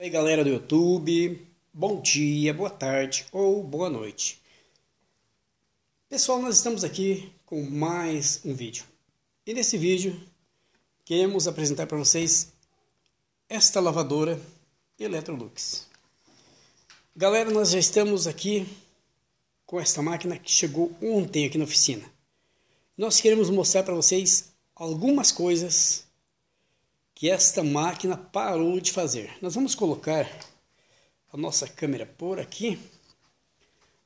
Oi, galera do YouTube, bom dia, boa tarde ou boa noite. Pessoal, nós estamos aqui com mais um vídeo. E nesse vídeo, queremos apresentar para vocês esta lavadora Electrolux. Galera, nós já estamos aqui com esta máquina que chegou ontem aqui na oficina. Nós queremos mostrar para vocês algumas coisas que esta máquina parou de fazer. Nós vamos colocar a nossa câmera por aqui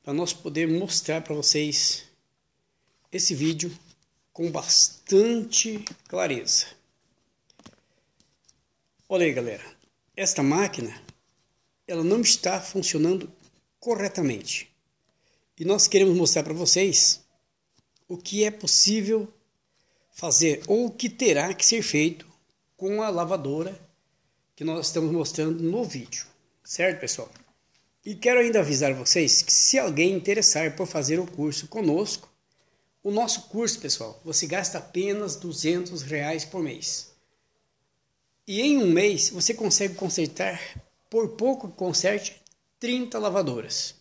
para nós poder mostrar para vocês esse vídeo com bastante clareza. Olha aí, galera, esta máquina ela não está funcionando corretamente e nós queremos mostrar para vocês o que é possível fazer ou o que terá que ser feito com a lavadora que nós estamos mostrando no vídeo, certo, pessoal? E quero ainda avisar vocês que se alguém interessar por fazer o curso conosco, o nosso curso, pessoal, você gasta apenas R$200 por mês. E em um mês você consegue consertar, por pouco que conserte, 30 lavadoras.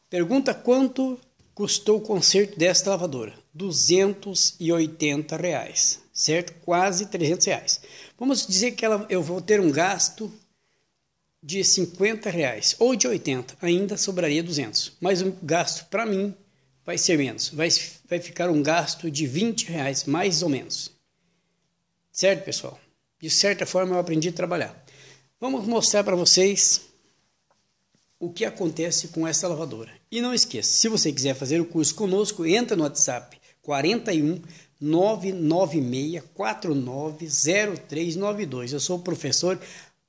Pergunta quanto custou o conserto desta lavadora? R$280, certo? Quase R$300. Vamos dizer que eu vou ter um gasto de R$50 ou de 80, ainda sobraria 200. Mas o gasto para mim vai ser menos. Vai ficar um gasto de R$20, mais ou menos. Certo, pessoal? De certa forma eu aprendi a trabalhar. Vamos mostrar para vocês o que acontece com essa lavadora. E não esqueça, se você quiser fazer o curso conosco, entra no WhatsApp 41 996 490392. Eu sou o professor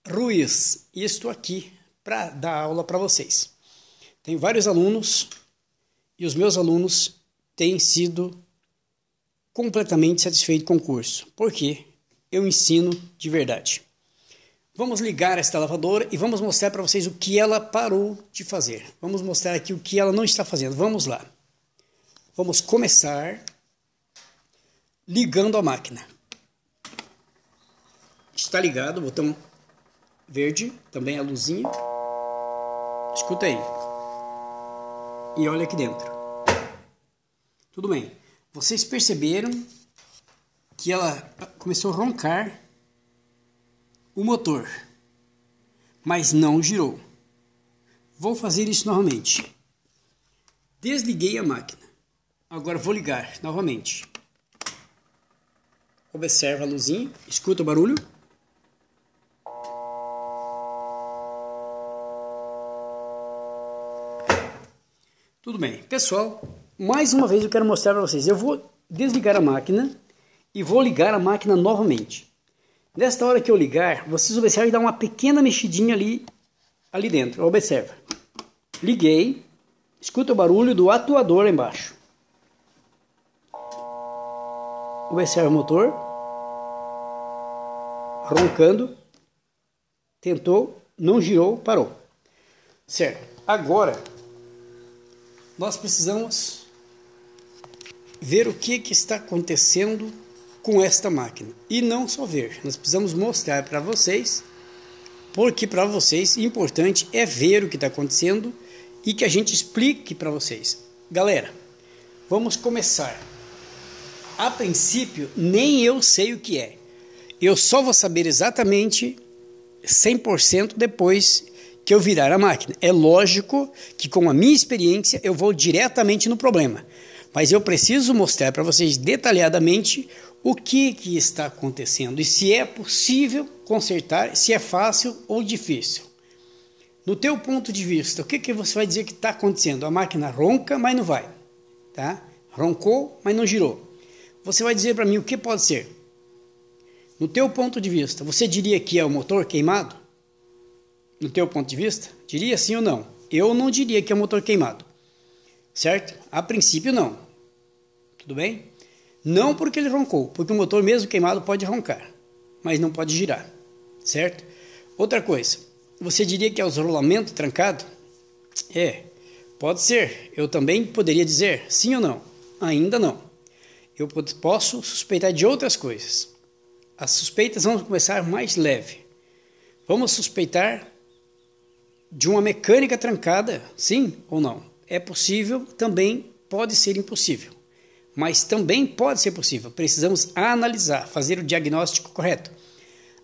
Ruiz e estou aqui para dar aula para vocês. Tenho vários alunos e os meus alunos têm sido completamente satisfeitos com o curso, porque eu ensino de verdade. Vamos ligar esta lavadora e vamos mostrar para vocês o que ela parou de fazer. Vamos mostrar aqui o que ela não está fazendo. Vamos lá. Vamos começar ligando a máquina. Está ligado o botão verde, também a luzinha. Escuta aí. E olha aqui dentro. Tudo bem. Vocês perceberam que ela começou a roncar o motor, mas não girou. Vou fazer isso novamente. Desliguei a máquina. Agora vou ligar novamente. Observa a luzinha, escuta o barulho. Tudo bem, pessoal, mais uma vez eu quero mostrar para vocês. Eu vou desligar a máquina e vou ligar a máquina novamente. Nesta hora que eu ligar, vocês observam e dá uma pequena mexidinha ali dentro. Observa. Liguei. Escuta o barulho do atuador lá embaixo. Observa o motor. Roncando. Tentou, não girou, parou. Certo. Agora, nós precisamos ver o que está acontecendo com esta máquina. E não só ver, nós precisamos mostrar para vocês, porque para vocês importante é ver o que está acontecendo e que a gente explique para vocês. Galera, vamos começar. A princípio, nem eu sei o que é. Eu só vou saber exatamente 100% depois que eu virar a máquina. É lógico que com a minha experiência eu vou diretamente no problema. Mas eu preciso mostrar para vocês detalhadamente o que está acontecendo e se é possível consertar, se é fácil ou difícil. No teu ponto de vista, o que você vai dizer que está acontecendo? A máquina ronca, mas não vai. Tá? Roncou, mas não girou. Você vai dizer para mim o que pode ser? No teu ponto de vista, você diria que é o motor queimado? No teu ponto de vista? Diria sim ou não? Eu não diria que é o motor queimado. Certo? A princípio não. Tudo bem? Não porque ele roncou, porque o motor mesmo queimado pode roncar, mas não pode girar. Certo? Outra coisa, você diria que é os rolamentos trancados? Pode ser. Eu também poderia dizer sim ou não. Ainda não. Eu posso suspeitar de outras coisas. As suspeitas vão começar mais leve. Vamos suspeitar de uma mecânica trancada, sim ou não? É possível, também pode ser impossível, mas também pode ser possível. Precisamos analisar, fazer o diagnóstico correto.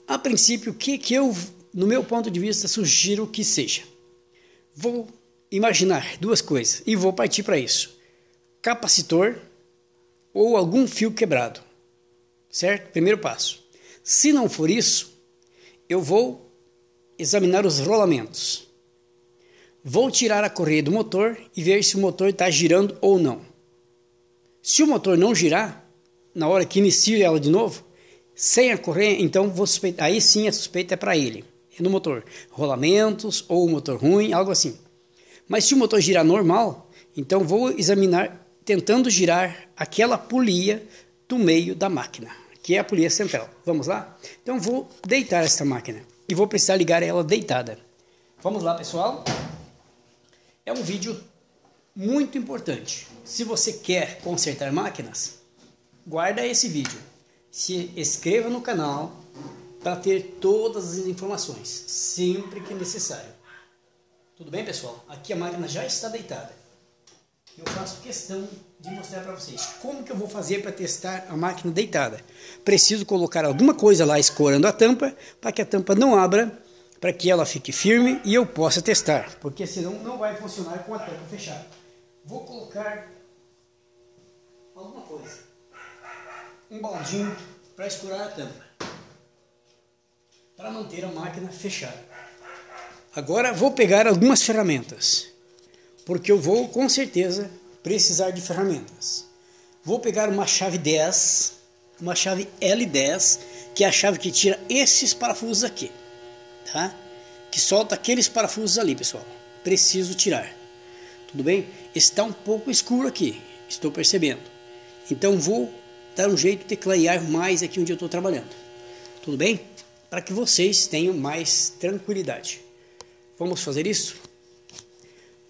A princípio, o que eu, no meu ponto de vista, sugiro que seja? Vou imaginar duas coisas e vou partir para isso. Capacitor ou algum fio quebrado, certo? Primeiro passo. Se não for isso, eu vou examinar os rolamentos. Vou tirar a correia do motor e ver se o motor está girando ou não. Se o motor não girar, na hora que inicio ela de novo, sem a correia, então vou suspeitar. Aí sim a suspeita é para ele, é no motor. Rolamentos ou motor ruim, algo assim. Mas se o motor girar normal, então vou examinar tentando girar aquela polia do meio da máquina, que é a polia central. Vamos lá? Então vou deitar esta máquina e vou precisar ligar ela deitada. Vamos lá, pessoal? É um vídeo muito importante. Se você quer consertar máquinas, guarda esse vídeo. Se inscreva no canal para ter todas as informações, sempre que necessário. Tudo bem, pessoal? Aqui a máquina já está deitada. Eu faço questão de mostrar para vocês como que eu vou fazer para testar a máquina deitada. Preciso colocar alguma coisa lá escorando a tampa, para que a tampa não abra, para que ela fique firme e eu possa testar, porque senão não vai funcionar com a tampa fechada. Vou colocar alguma coisa, um baldinho para escurar a tampa, para manter a máquina fechada. Agora vou pegar algumas ferramentas, porque eu vou com certeza precisar de ferramentas. Vou pegar uma chave 10, uma chave L10, que é a chave que tira esses parafusos aqui, tá? Que solta aqueles parafusos ali, pessoal. Preciso tirar. Tudo bem? Está um pouco escuro aqui, estou percebendo. Então vou dar um jeito de clarear mais aqui onde eu estou trabalhando. Tudo bem? Para que vocês tenham mais tranquilidade. Vamos fazer isso?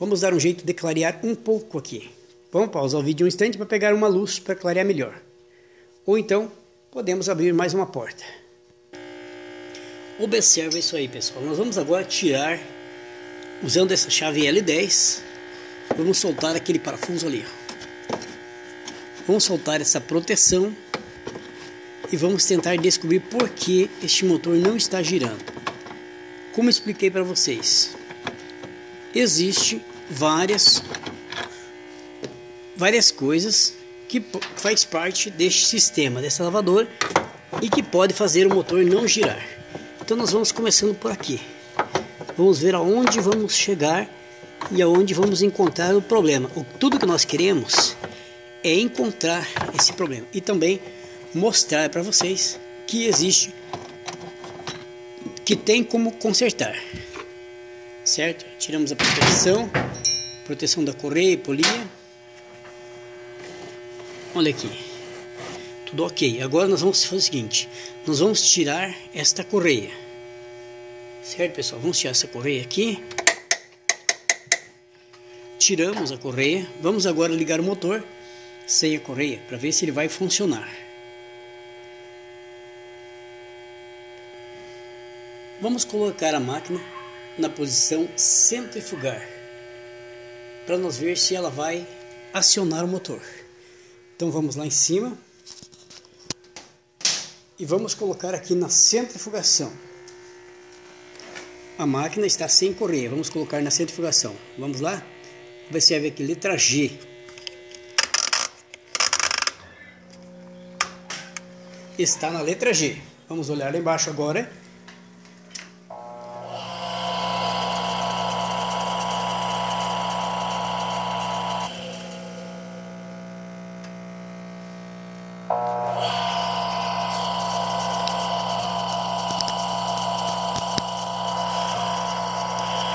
Vamos dar um jeito de clarear um pouco aqui. Vamos pausar o vídeo um instante para pegar uma luz para clarear melhor. Ou então, podemos abrir mais uma porta. Observa isso aí, pessoal. Nós vamos agora tirar, usando essa chave L10, vamos soltar aquele parafuso ali. Vamos soltar essa proteção e vamos tentar descobrir por que este motor não está girando. Como expliquei para vocês, existe várias coisas que faz parte deste sistema, dessa lavadora, e que pode fazer o motor não girar. Então nós vamos começando por aqui. Vamos ver aonde vamos chegar e aonde vamos encontrar o problema. Tudo que nós queremos é encontrar esse problema e também mostrar para vocês que existe, que tem como consertar. Certo? Tiramos a proteção da correia e polia. Olha aqui, tudo ok. Agora nós vamos fazer o seguinte, nós vamos tirar esta correia, certo, pessoal? Vamos tirar essa correia aqui. Tiramos a correia. Vamos agora ligar o motor sem a correia, para ver se ele vai funcionar. Vamos colocar a máquina na posição centrifugar, para nós ver se ela vai acionar o motor. Então vamos lá em cima e vamos colocar aqui na centrifugação. A máquina está sem correia, vamos colocar na centrifugação. Vamos lá? Você vai ver aqui, letra G. Está na letra G. Vamos olhar lá embaixo agora.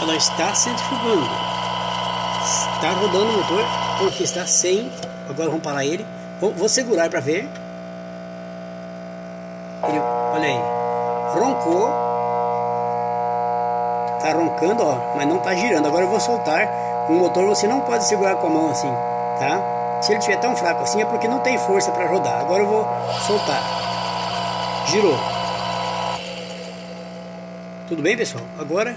Ela está centrifugando, está rodando o motor, porque está sem. Agora vamos parar ele, vou segurar para ver. Ele, olha aí, roncou, está roncando, ó, mas não está girando. Agora eu vou soltar. O motor você não pode segurar com a mão assim, tá? Se ele estiver tão fraco assim é porque não tem força para rodar. Agora eu vou soltar. Girou. Tudo bem, pessoal? Agora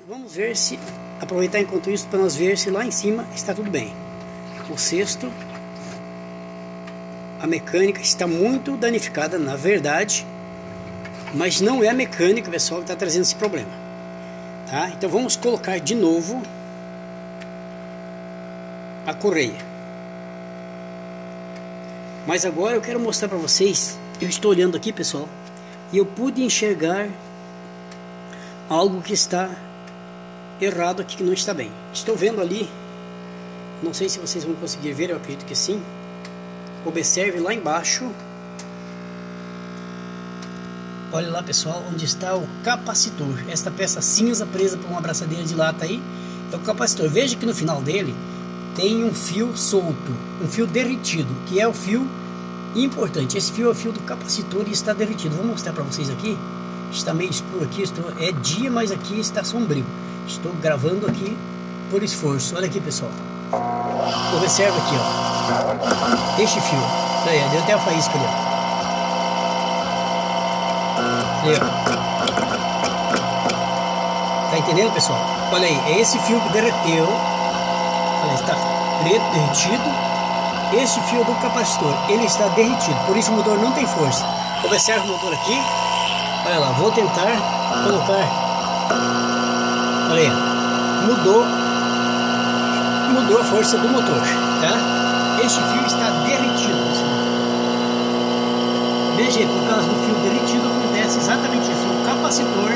vamos ver se, aproveitar enquanto isso para nós ver se lá em cima está tudo bem. O cesto, a mecânica está muito danificada, na verdade, mas não é a mecânica, pessoal, que está trazendo esse problema, tá? Então vamos colocar de novo a correia. Mas agora eu quero mostrar para vocês, eu estou olhando aqui, pessoal, e eu pude enxergar algo que está errado aqui, que não está bem. Estou vendo ali, não sei se vocês vão conseguir ver, eu acredito que sim. Observe lá embaixo. Olha lá, pessoal, onde está o capacitor. Esta peça cinza presa por uma abraçadeira de lata aí é o capacitor. Veja que no final dele tem um fio solto, um fio derretido, que é o fio importante. Esse fio é o fio do capacitor e está derretido. Vou mostrar para vocês aqui. Está meio escuro aqui, é dia, mas aqui está sombrio. Estou gravando aqui por esforço. Olha aqui, pessoal. Observa aqui, ó. Este fio. Aí, deu até a faísca ali, ó. Ali, ó. Tá entendendo, pessoal? Olha aí, é esse fio que derreteu. Olha, está preto, derretido. Este fio do capacitor, ele está derretido, por isso o motor não tem força. Observa o motor aqui. Olha lá, vou tentar colocar. Olha aí, mudou a força do motor, tá? Este fio está derretido, pessoal. Veja, por causa do fio derretido acontece exatamente isso, no capacitor.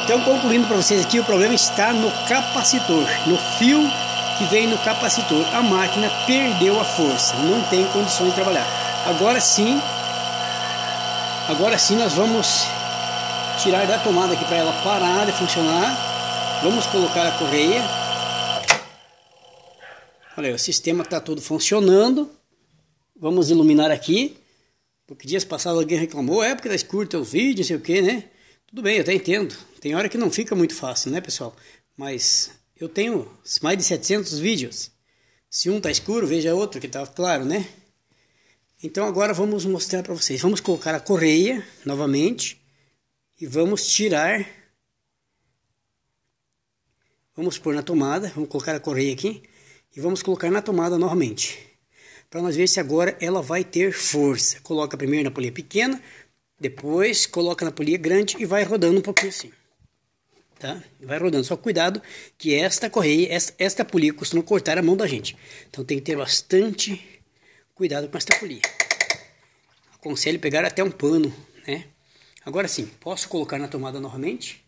Então, concluindo para vocês aqui, o problema está no capacitor, no fio que vem no capacitor. A máquina perdeu a força, não tem condições de trabalhar. Agora sim nós vamos tirar da tomada aqui para ela parar de funcionar. Vamos colocar a correia. Olha aí, o sistema está todo funcionando. Vamos iluminar aqui, porque dias passados alguém reclamou, porque tá escuro teus vídeos, não sei o que, né? Tudo bem, eu até entendo. Tem hora que não fica muito fácil, né, pessoal? Mas eu tenho mais de 700 vídeos. Se um tá escuro, veja outro que tá claro, né? Então agora vamos mostrar para vocês. Vamos colocar a correia novamente e vamos tirar. Vamos pôr na tomada, vamos colocar a correia aqui e vamos colocar na tomada novamente. Para nós ver se agora ela vai ter força. Coloca primeiro na polia pequena, depois coloca na polia grande e vai rodando um pouquinho assim. Tá? Vai rodando, só cuidado que esta correia, esta polia costuma cortar a mão da gente. Então tem que ter bastante cuidado com esta polia. Aconselho pegar até um pano, né? Agora sim, posso colocar na tomada novamente.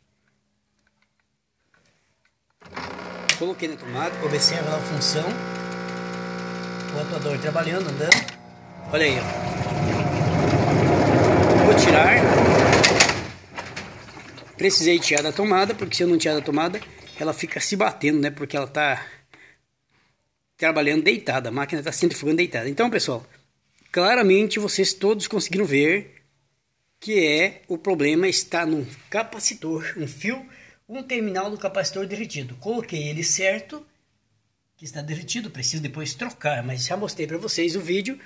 Coloquei na tomada, observa a função. O atuador trabalhando, andando. Olha aí, ó. Vou tirar. Precisei tirar da tomada, porque se eu não tirar da tomada, ela fica se batendo, né? Porque ela tá trabalhando deitada, a máquina está centrifugando deitada. Então, pessoal, claramente vocês todos conseguiram ver que o problema está no capacitor, um terminal do capacitor derretido. Coloquei ele certo, que está derretido, preciso depois trocar, mas já mostrei para vocês o vídeo,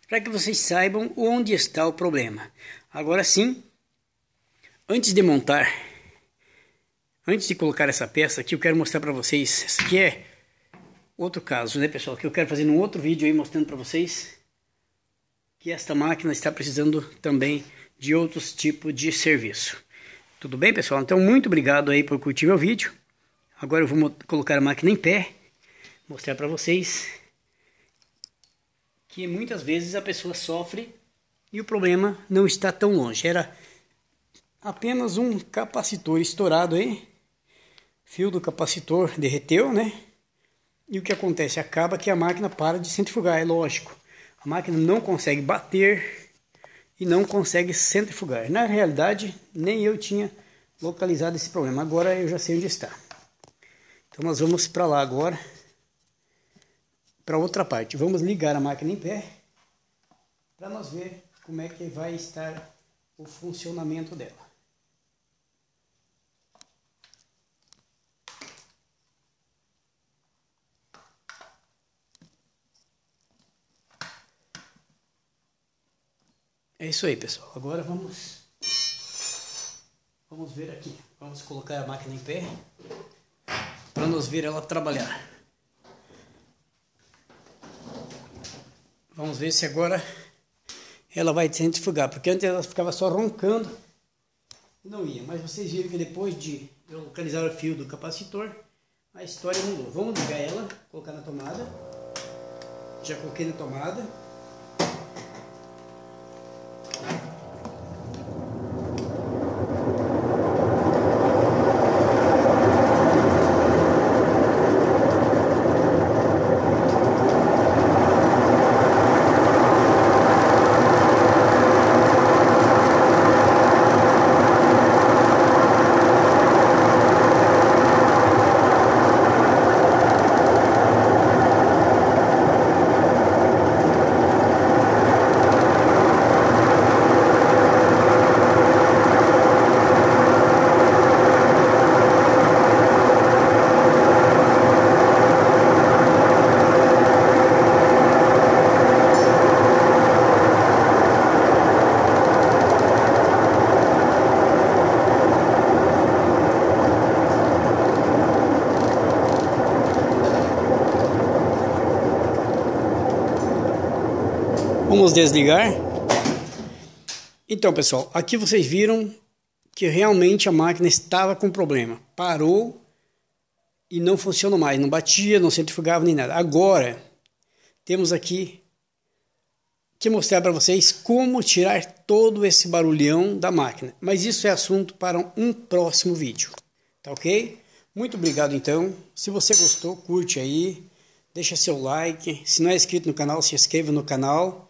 para que vocês saibam onde está o problema. Agora sim, antes de montar, antes de colocar essa peça aqui, eu quero mostrar para vocês, esse aqui é outro caso, né, pessoal, que eu quero fazer num outro vídeo aí mostrando para vocês que esta máquina está precisando também de outros tipos de serviço. Tudo bem, pessoal? Então, muito obrigado aí por curtir meu vídeo. Agora eu vou colocar a máquina em pé, mostrar para vocês que muitas vezes a pessoa sofre e o problema não está tão longe. Era apenas um capacitor estourado aí, fio do capacitor derreteu, né? E o que acontece? Acaba que a máquina para de centrifugar, é lógico. A máquina não consegue bater e não consegue centrifugar. Na realidade, nem eu tinha localizado esse problema. Agora eu já sei onde está. Então nós vamos para lá agora, para outra parte. Vamos ligar a máquina em pé, para nós ver como é que vai estar o funcionamento dela. É isso aí, pessoal. Agora vamos vamos ver aqui. Vamos colocar a máquina em pé para nós ver ela trabalhar. Vamos ver se agora ela vai centrifugar, porque antes ela ficava só roncando e não ia. Mas vocês viram que depois de eu localizar o fio do capacitor, a história mudou. Vamos ligar ela, colocar na tomada. Já coloquei na tomada. Vamos desligar. Então, pessoal, aqui vocês viram que realmente a máquina estava com problema. Parou e não funcionou mais. Não batia, não centrifugava nem nada. Agora, temos aqui que mostrar para vocês como tirar todo esse barulhão da máquina. Mas isso é assunto para um próximo vídeo. Tá ok? Muito obrigado, então. Se você gostou, curte aí. Deixa seu like. Se não é inscrito no canal, se inscreva no canal,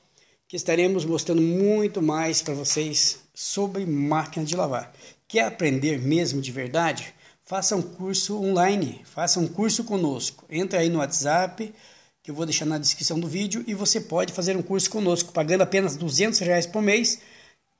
que estaremos mostrando muito mais para vocês sobre máquina de lavar. Quer aprender mesmo de verdade? Faça um curso online, faça um curso conosco. Entra aí no WhatsApp, que eu vou deixar na descrição do vídeo, e você pode fazer um curso conosco, pagando apenas R$200 por mês,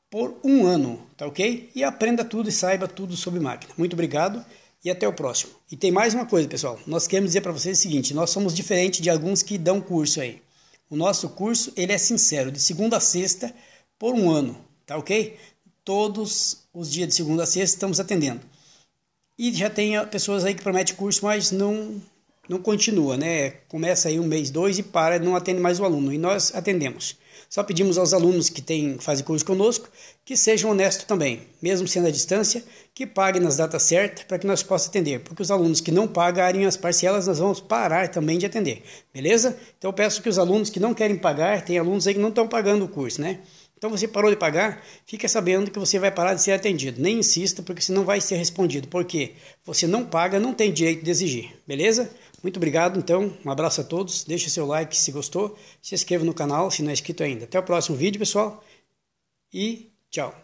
por um ano, tá ok? E aprenda tudo e saiba tudo sobre máquina. Muito obrigado e até o próximo. E tem mais uma coisa, pessoal, nós queremos dizer para vocês o seguinte: nós somos diferentes de alguns que dão curso aí. O nosso curso, ele é sincero, de segunda a sexta, por um ano, tá ok? Todos os dias de segunda a sexta estamos atendendo. E já tem pessoas aí que prometem curso, mas não continua, né? Começa aí um mês, dois e para, não atende mais o aluno. E nós atendemos. Só pedimos aos alunos que fazem curso conosco que sejam honestos também, mesmo sendo à distância, que paguem nas datas certas para que nós possamos atender. Porque os alunos que não pagarem as parcelas, nós vamos parar também de atender. Beleza? Então eu peço que os alunos que não querem pagar, tem alunos aí que não estão pagando o curso, né? Então você parou de pagar, fica sabendo que você vai parar de ser atendido. Nem insista, porque senão vai ser respondido. Porque você não paga, não tem direito de exigir. Beleza? Muito obrigado, então. Um abraço a todos. Deixe seu like se gostou. Se inscreva no canal se não é inscrito ainda. Até o próximo vídeo, pessoal. E tchau.